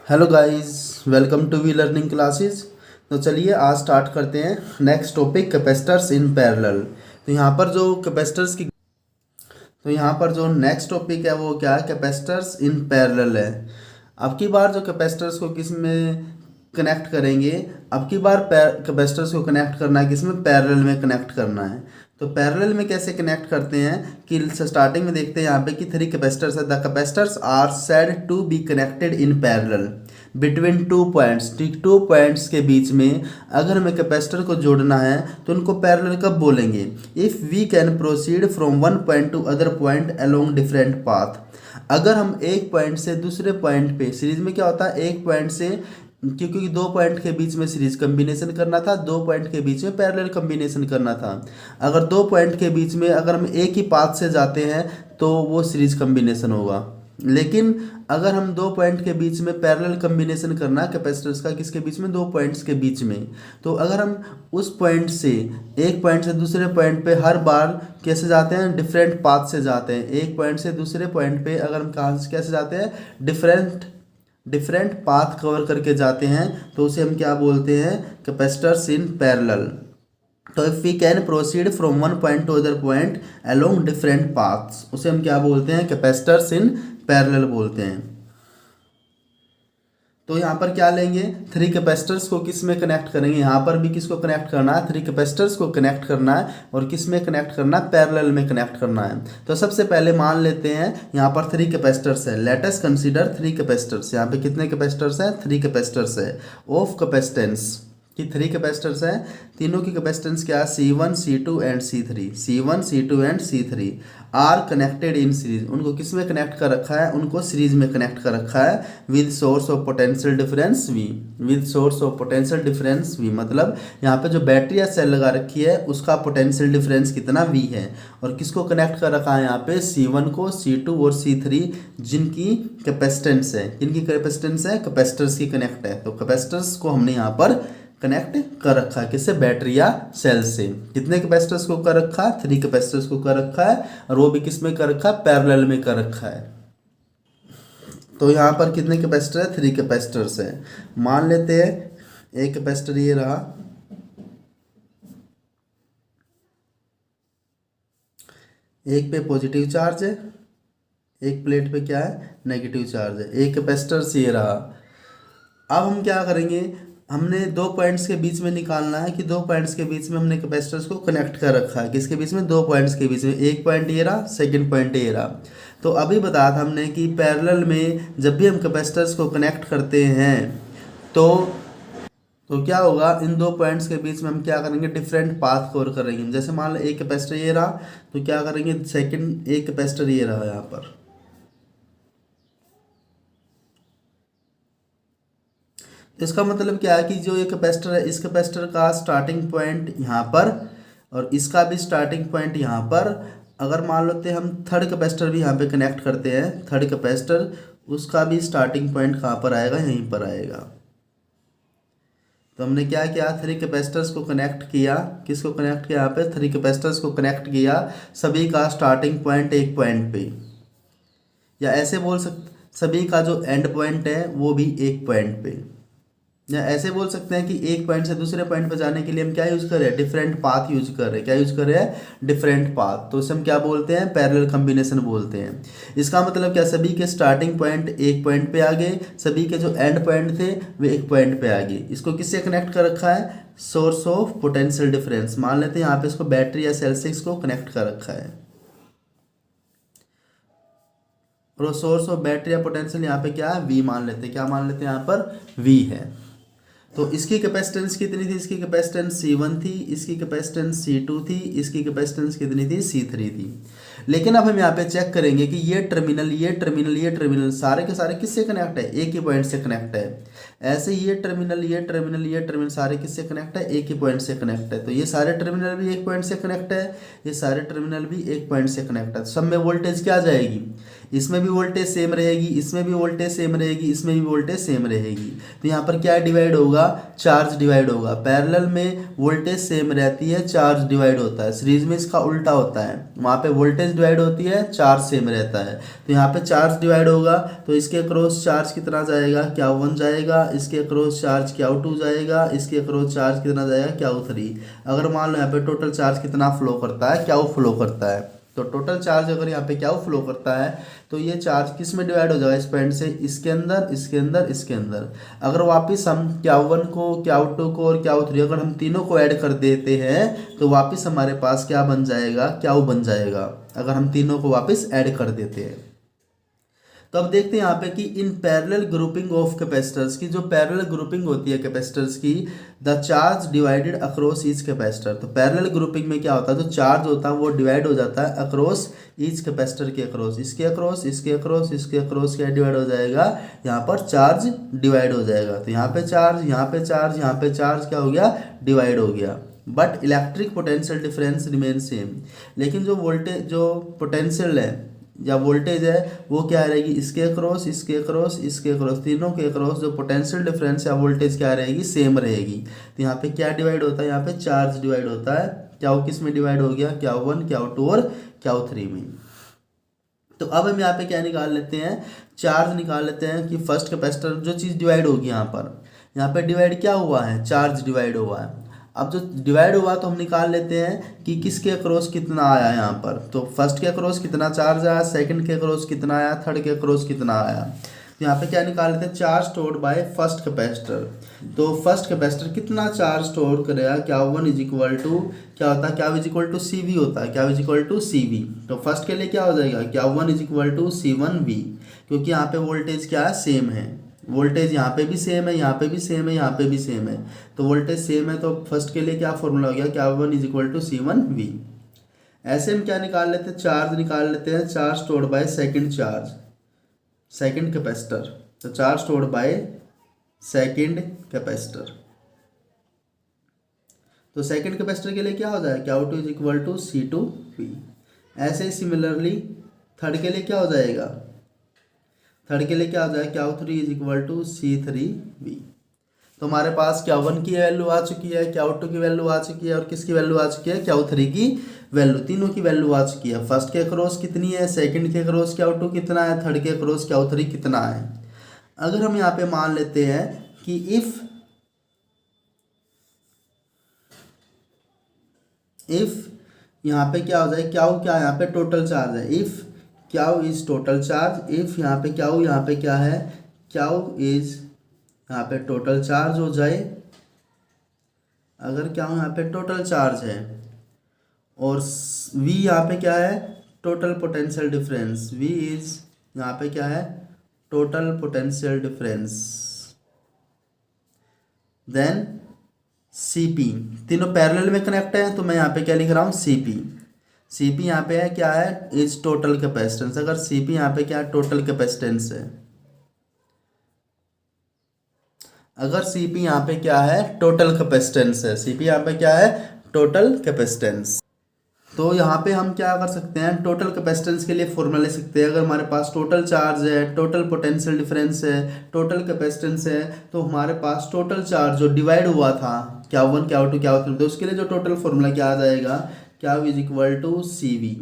Hello guys, welcome to V learning classes. तो चलिए आज स्टार्ट करते हैं next topic, capacitors in parallel. तो यहाँ पर जो कैपेसिटर्स की तो यहाँ पर जो नेक्स्ट टॉपिक है वो क्या है, कैपेसिटर्स इन पैरेलल है। अब की बार जो कैपेसिटर्स को किस में कनेक्ट करेंगे, अब की बार कैपेसिटर्स को कनेक्ट करना है, किस में, पैरेलल में कनेक्ट करना है। तो पैरेलल में कैसे कनेक्ट करते हैं कि स्टार्टिंग में देखते हैं यहाँ पे कि 3 कैपेसिटर्स है। The capacitors are said to be connected in parallel between 2 points. ठीक 2 पॉइंट्स के बीच में अगर हमें कैपेसिटर को जोड़ना है तो उनको पैरेलल कब बोलेंगे, if we can proceed from one point to other point along different path. अगर हम एक पॉइंट से दूसरे पॉइंट पे, सीरीज में क्या होता है, एक पॉइंट से, क्योंकि 2 पॉइंट के बीच में सीरीज कम्बिनेशन करना था, 2 पॉइंट के बीच में पैरेलल कम्बिनेशन करना था। अगर 2 पॉइंट के बीच में अगर हम एक ही पाथ से जाते हैं तो वो सीरीज कम्बिनेशन होगा। लेकिन अगर हम 2 पॉइंट के बीच में पैरेलल कम्बिनेशन करना है कैपेसिटर्स का, किसके बीच में, 2 पॉइंट्स के बीच में, तो अगर हम उस पॉइंट से, एक पॉइंट से दूसरे पॉइंट पे हर बार कैसे जाते हैं, डिफरेंट पाथ से जाते हैं। एक पॉइंट से दूसरे पॉइंट पे अगर हम कहाँ से कैसे जाते हैं, डिफरेंट पाथ कवर करके जाते हैं, तो उसे हम क्या बोलते हैं, कैपेसिटर्स इन पैरेलल। तो if we can proceed from one point to other point along different paths, उसे हम क्या बोलते हैं, कैपेसिटर्स इन पैरेलल बोलते हैं। तो यहाँ पर क्या लेंगे, 3 कैपेसिटर्स को किस में कनेक्ट करेंगे, यहाँ पर भी किसको कनेक्ट करना है, 3 कैपेसिटर्स को कनेक्ट करना है, और किस में कनेक्ट करना है, पैरेलल में कनेक्ट करना है। तो सबसे पहले मान लेते हैं यहाँ पर 3 कैपेसिटर्स है। Let us consider 3 capacitors. यहाँ पे कितने कैपेसिटर्स हैं, 3 कैपेसिटर्स है ऑफ कैपेसिटेंस कि 3 कैपेसिटर्स हैं, तीनों की कैपेसिटेंस क्या है, C1 C2 and C3। C1 C2 and C3 are connected in series. उनको किस में कनेक्ट कर रखा है, उनको सीरीज में कनेक्ट कर रखा है with source of potential difference V। With source of potential difference V मतलब यहाँ पे जो बैटरी या सेल लगा रखी है उसका पोटेंशियल डिफरेंस कितना V है। और किसको कनेक्ट कर रखा है यहाँ पे, C1 को, C2 और C3 जिनकी कैपेसिटेंस है, जिनकी कैपेसिटेंस है, कैपेसिटर्स की कनेक्ट है। तो कैपेसिटर्स को हमने यहाँ पर कनेक्ट कर रखा है, किससे, बैटरी या सेल से। कितने कैपेसिटर्स को कर रखा है, 3 कैपेसिटर्स को कर रखा है, और वो भी किस में कर रखा है, पैरेलल में कर रखा है। तो यहाँ पर कितने कैपेसिटर है, 3 कैपेसिटर्स है। मान लेते हैं एक कैपेसिटर ये रहा, एक पे पॉजिटिव चार्ज है, एक प्लेट पे क्या है, नेगेटिव चार्ज है। एक कैपेसिटर ये रहा। अब हम क्या करेंगे, हमने 2 पॉइंट्स के बीच में निकालना है कि 2 पॉइंट्स के बीच में हमने कैपेसिटर्स को कनेक्ट कर रखा है, किसके बीच में, 2 पॉइंट्स के बीच में। एक पॉइंट ये रहा, सेकंड पॉइंट ये रहा। तो अभी बताया था हमने कि पैरेलल में जब भी हम कैपेसिटर्स को कनेक्ट करते हैं तो क्या होगा, इन 2 पॉइंट्स के बीच में हम क्या करेंगे, डिफरेंट पाथ कवर करेंगे। जैसे मान लो एक कैपेसिटर ये रहा, तो क्या करेंगे, सेकेंड एक कैपेसिटर ये रहा यहाँ पर। इसका मतलब क्या है कि जो ये कैपेसिटर है, इस कैपेसिटर का स्टार्टिंग पॉइंट यहाँ पर और इसका भी स्टार्टिंग पॉइंट यहाँ पर। अगर मान लेते हैं हम थर्ड कैपेसिटर भी यहाँ पे कनेक्ट करते हैं, थर्ड कैपेसिटर, उसका भी स्टार्टिंग पॉइंट कहाँ पर आएगा, यहीं पर आएगा। तो हमने क्या किया, 3 कैपेसिटर्स को कनेक्ट किया, किसको कनेक्ट किया, यहाँ पे 3 कैपेसिटर्स को कनेक्ट किया, सभी का स्टार्टिंग पॉइंट एक पॉइंट पे, या ऐसे बोल सकते सभी का जो एंड पॉइंट है वो भी एक पॉइंट पे। या ऐसे बोल सकते हैं कि एक पॉइंट से दूसरे पॉइंट पर जाने के लिए हम क्या यूज कर रहे हैं, डिफरेंट पाथ यूज कर रहे हैं। क्या यूज कर रहे हैं, डिफरेंट पाथ। तो इसे हम क्या बोलते हैं, पैरेलल कॉम्बिनेशन बोलते हैं। इसका मतलब क्या, सभी के स्टार्टिंग पॉइंट एक पॉइंट पे आ गए, सभी के जो एंड पॉइंट थे वे एक पॉइंट पे आ गए। इसको किससे कनेक्ट कर रखा है, सोर्स ऑफ पोटेंशियल डिफरेंस। मान लेते हैं यहाँ पे इसको बैटरी या सेल से इसको कनेक्ट कर रखा है, और सोर्स ऑफ बैटरी या पोटेंशियल यहाँ पे क्या है, V मान लेते हैं। क्या मान लेते हैं, यहाँ पर V है। तो इसकी कैपेसिटेंस कितनी थी, इसकी कैपेसिटेंस C1 थी, इसकी कैपेसिटेंस C2 थी, इसकी कैपेसिटेंस कितनी थी, C3 थी। लेकिन अब हम यहाँ पे चेक करेंगे कि ये टर्मिनल, ये टर्मिनल, ये टर्मिनल सारे के सारे किससे कनेक्ट है, एक ही पॉइंट से कनेक्ट है। ऐसे ये टर्मिनल, ये टर्मिनल, ये टर्मिनल सारे किससे कनेक्ट है, एक ही पॉइंट से कनेक्ट है। तो ये सारे टर्मिनल भी एक पॉइंट से कनेक्ट है, ये सारे टर्मिनल भी एक पॉइंट से कनेक्ट है। सब में वोल्टेज क्या जाएगी, इसमें भी वोल्टेज सेम रहेगी, इसमें भी वोल्टेज सेम रहेगी, इसमें भी वोल्टेज सेम रहेगी। तो यहाँ पर क्या डिवाइड होगा, चार्ज डिवाइड होगा। पैरेलल में वोल्टेज सेम रहती है, चार्ज डिवाइड होता है। सीरीज में इसका उल्टा होता है, वहाँ पे वोल्टेज वोल्टेज डिवाइड होती है, चार्ज सेम रहता है। तो यहाँ पे चार्ज डिवाइड होगा तो इसके अक्रॉस चार्ज कितना जाएगा, Q1 जाएगा, इसके अक्रॉस चार्ज Q2 जाएगा, इसके अक्रॉस चार्ज कितना जाएगा, Q3। अगर मान लो यहाँ पे टोटल चार्ज कितना फ्लो करता है, Q फ्लो करता है, तो टोटल चार्ज अगर यहाँ पे Q फ्लो करता है तो ये चार्ज किस में डिवाइड हो जाएगा, इस पॉइंट से इसके अंदर, इसके अंदर, इसके अंदर। अगर वापस हम Q1 को, Q2 को और Q3 अगर हम तीनों को ऐड कर देते हैं तो वापस हमारे पास क्या बन जाएगा, Q बन जाएगा, अगर हम तीनों को वापस ऐड कर देते हैं। तो अब देखते हैं यहाँ पे कि in parallel grouping of capacitors की, जो पैरेलल ग्रुपिंग होती है कैपेसिटर्स की, the charge divided across each capacitor. तो पैरेलल ग्रुपिंग में क्या होता है, जो चार्ज होता है वो डिवाइड हो जाता है अक्रॉस ईच कैपेसिटर के अक्रॉस, इसके अक्रॉस, इसके अक्रॉस, इसके अक्रॉस क्या डिवाइड हो जाएगा, यहाँ पर चार्ज डिवाइड हो जाएगा। तो यहाँ पे चार्ज, यहाँ पे चार्ज, यहाँ पे चार्ज क्या हो गया, डिवाइड हो गया। But electric potential difference remain same, लेकिन जो वोल्टेज, जो पोटेंशियल है या वोल्टेज है वो क्या रहेगी, इसके अक्रॉस, इसके अक्रॉस, इसके अक्रॉस, तीनों के अक्रॉस जो पोटेंशियल डिफरेंस या वोल्टेज क्या रहेगी, सेम रहेगी। तो यहाँ पे क्या डिवाइड होता है, यहाँ पे चार्ज डिवाइड होता है। क्या वो किस में डिवाइड हो गया, Q1, Q2 और Q3 में। तो अब हम यहाँ पे क्या निकाल लेते हैं, चार्ज निकाल लेते हैं कि फर्स्ट कैपेसिटर जो चीज़ डिवाइड होगी यहाँ पे डिवाइड क्या हुआ है, चार्ज डिवाइड हुआ है। अब जो डिवाइड हुआ तो हम निकाल लेते हैं कि किसके अक्रॉस कितना आया यहाँ पर। तो फर्स्ट के अक्रॉस कितना चार्ज आया, सेकंड के अक्रॉस कितना आया, थर्ड के अक्रॉस कितना आया। तो यहाँ पे क्या निकाल लेते हैं, charge stored by first capacitor. तो फर्स्ट कैपेसिटर कितना चार्ज स्टोर करेगा, Q1 इज इक्वल टू क्या होता है, Q is equal to CV होता है, Q is equal to CV। तो फर्स्ट के लिए क्या हो जाएगा, Q1 is equal to C1V, क्योंकि यहाँ पे वोल्टेज क्या है, सेम है। वोल्टेज यहाँ पे भी सेम है, यहाँ पे भी सेम है, यहाँ पे भी सेम है, तो वोल्टेज सेम है। तो फर्स्ट के लिए क्या फॉर्मूला हो गया, Q1 is equal to C1V। ऐसे हम क्या निकाल लेते हैं, चार्ज निकाल लेते हैं, charge stored by second charge, second capacitor. तो charge stored by second capacitor, तो सेकंड कैपेसिटर के लिए क्या हो जाएगा, Q2 is equal to C2V। ऐसे ही सिमिलरली थर्ड के लिए क्या हो जाएगा, थर्ड के लिए क्या हो जाएगा, Q3 is equal to C3V। तो हमारे पास Q1 की वैल्यू आ चुकी है, Q2 की वैल्यू आ चुकी है और किसकी वैल्यू आ चुकी है, Q3 की वैल्यू, तीनों की वैल्यू आ चुकी है। फर्स्ट के अक्रॉस कितनी है, सेकंड के अक्रॉस Q2 कितना है, थर्ड के अक्रॉस Q3 कितना है। अगर हम यहाँ पे मान लेते हैं कि इफ यहाँ पे क्या हो जाए, Q क्या यहाँ पे टोटल चार्ज है, if Q is total charge, if यहाँ पे Q यहाँ पे क्या है, Q इज यहाँ पे टोटल चार्ज हो जाए, अगर Q यहाँ पे टोटल चार्ज है और V यहाँ पे क्या है, total potential difference, V is यहाँ पे क्या है, total potential difference, then CP, तीनों पैरेलल में कनेक्ट है तो मैं यहाँ पे क्या लिख रहा हूँ, CP यहाँ पे है क्या है, इज टोटल कैपेसिटेंस। अगर CP यहाँ पे क्या है, टोटल कैपेसिटेंस है, अगर CP यहाँ पे क्या है, टोटल कैपेसिटेंस है, CP यहाँ पे क्या है, टोटल कैपेसिटेंस। तो यहाँ पे हम क्या कर सकते हैं, टोटल कैपेसिटेंस के लिए फॉर्मूला ले सकते हैं। अगर हमारे पास टोटल चार्ज है, टोटल पोटेंशियल डिफरेंस है, टोटल कैपेसिटेंस है, तो हमारे पास टोटल चार्ज जो डिवाइड हुआ था Q1 Q2 Q3, तो उसके लिए जो टोटल फॉर्मूला क्या आ जाएगा, Q is equal to CV।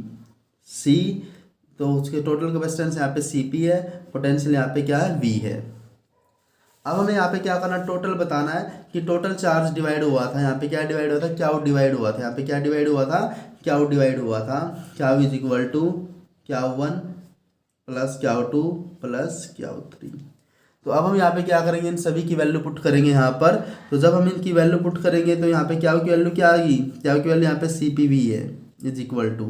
तो उसके टोटल कैपेसिटेंस यहाँ पे CP है, पोटेंशियल यहाँ पे क्या है, V है। अब हमें यहाँ पे क्या करना है, टोटल बताना है कि टोटल चार्ज डिवाइड हुआ था, यहाँ पे क्या डिवाइड हुआ था, Q डिवाइड हुआ था, यहाँ पे क्या डिवाइड हुआ था, Q डिवाइड हुआ था। Q is equal to Q1 plus Q2 plus Q3। तो अब हम यहाँ पे क्या करेंगे, इन सभी की वैल्यू पुट करेंगे यहाँ पर। तो जब हम इनकी वैल्यू पुट करेंगे तो यहाँ पे Q की वैल्यू क्या आएगी, Q की वैल्यू यहाँ पे CPV है, इज इक्वल टू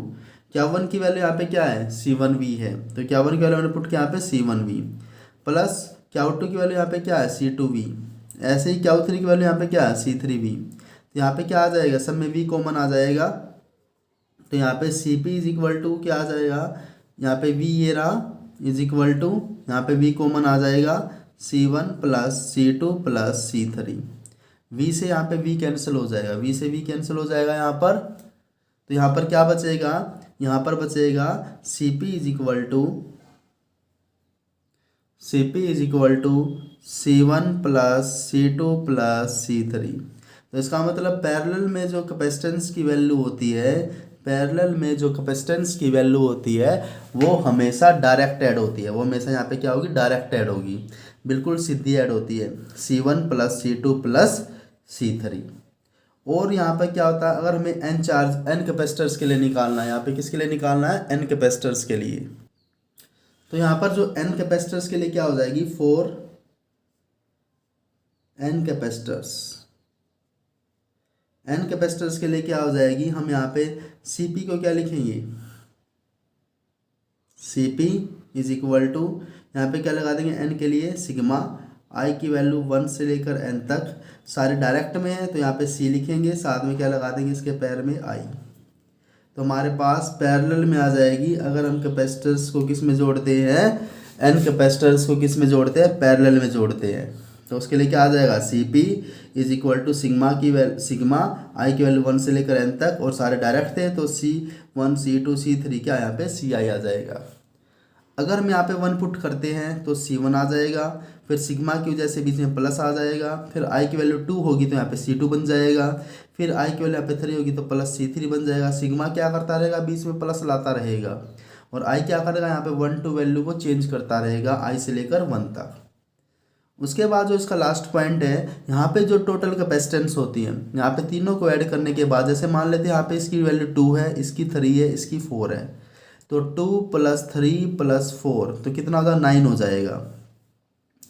Q1 की वैल्यू यहाँ पे क्या है, C1V है, तो Q1 की वैल्यू हमने पुट किया यहाँ पे C1V, प्लस Q2 की वैल्यू यहाँ पे क्या है, C2V। ऐसे ही Q3 की वैल्यू यहाँ पे क्या है, C3V। तो यहाँ पे क्या आ जाएगा, सब में V कॉमन आ जाएगा, तो यहाँ पे CP इज इक्वल टू क्या आ जाएगा, यहाँ पे V ये रहा इज इक्वल टू, यहाँ पे V कॉमन आ जाएगा, C1 plus C2 plus C3। V से यहाँ पे V कैंसिल हो जाएगा, V से V कैंसिल हो जाएगा यहाँ पर। तो यहाँ पर क्या बचेगा, यहाँ पर बचेगा CP is equal to C1 plus C2 plus C3। तो इसका मतलब पैरेलल में जो कैपेसिटेंस की वैल्यू होती है, पैरेलल में जो कैपेसिटेंस की वैल्यू होती है वो हमेशा डायरेक्ट ऐड होती है, वो हमेशा यहाँ पे क्या होगी, डायरेक्ट ऐड होगी, बिल्कुल सीधी ऐड होती है, C1 plus C2 plus C3। और यहाँ पे क्या होता है, अगर हमें n कैपेसिटर्स के लिए निकालना है, यहाँ पे किसके लिए निकालना है, n कैपेसिटर्स के लिए, तो यहाँ पर जो n कैपेसिटर्स के लिए क्या हो जाएगी, 4 n कैपेसिटर्स, n कैपेसिटर्स के लिए क्या हो जाएगी, हम यहाँ पे Cp को क्या लिखेंगे, Cp इज इक्वल टू, यहाँ पे क्या लगा देंगे n के लिए सिग्मा, i की वैल्यू 1 से लेकर n तक, सारे डायरेक्ट में है तो यहाँ पे C लिखेंगे, साथ में क्या लगा देंगे इसके पैर में i, तो हमारे पास पैरेलल में आ जाएगी। अगर हम कैपेसिटर्स को किस में जोड़ते हैं, n कैपेसिटर्स को किस में जोड़ते हैं, पैरेलल में जोड़ते हैं, तो उसके लिए क्या आ जाएगा, Cp is equal to sigma i की वैल्यू 1 से लेकर n तक, और सारे डायरेक्ट थे तो C1 C2 C3 क्या यहाँ पे Ci आ जाएगा। अगर हम यहाँ पे 1 पुट करते हैं तो C1 आ जाएगा, फिर सिग्मा की वजह से बीच में प्लस आ जाएगा, फिर i की वैल्यू 2 होगी तो यहाँ पे C2 बन जाएगा, फिर i की वैल्यू यहाँ पे 3 होगी तो प्लस C3 बन जाएगा। सिग्मा क्या करता रहेगा, बीच में प्लस लाता रहेगा, और i क्या करेगा, यहाँ पे 1 2 वैल्यू को चेंज करता रहेगा i से लेकर 1 तक। उसके बाद जो इसका लास्ट पॉइंट है, यहाँ पे जो टोटल कैपेसिटेंस होती है, यहाँ पे तीनों को ऐड करने के बाद, जैसे मान लेते हैं यहाँ पे इसकी वैल्यू 2 है, इसकी 3 है, इसकी 4 है, तो 2 + 3 + 4 तो कितना होगा, 9 हो जाएगा।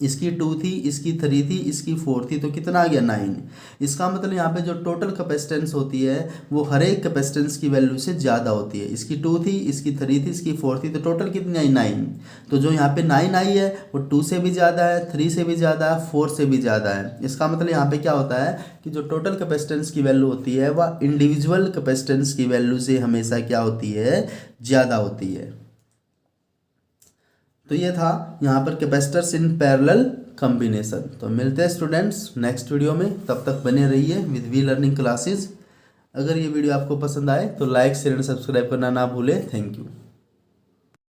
इसकी 2 थी, इसकी 3 थी, इसकी 4 थी, तो कितना आ गया, 9। इसका मतलब यहाँ पे जो टोटल कैपेसिटेंस होती है वो हर एक कैपेसिटेंस की वैल्यू से ज़्यादा होती है। इसकी 2 थी, इसकी 3 थी, इसकी 4 थी, तो टोटल कितनी आई, 9। तो जो यहाँ पे 9 आई है वो 2 से भी ज़्यादा है, 3 से भी ज़्यादा है, 4 से भी ज़्यादा है। इसका मतलब यहाँ पे क्या होता है कि जो टोटल कैपेसिटेंस की वैल्यू होती है वह इंडिविजुअल कैपेसिटेंस की वैल्यू से हमेशा क्या होती है, ज़्यादा होती है। तो ये था यहाँ पर कैपेसिटर्स इन पैरेलल कॉम्बिनेशन। तो मिलते हैं स्टूडेंट्स नेक्स्ट वीडियो में, तब तक बने रहिए विद वी लर्निंग क्लासेस। अगर ये वीडियो आपको पसंद आए तो लाइक शेयर एंड सब्सक्राइब करना ना भूलें। Thank you.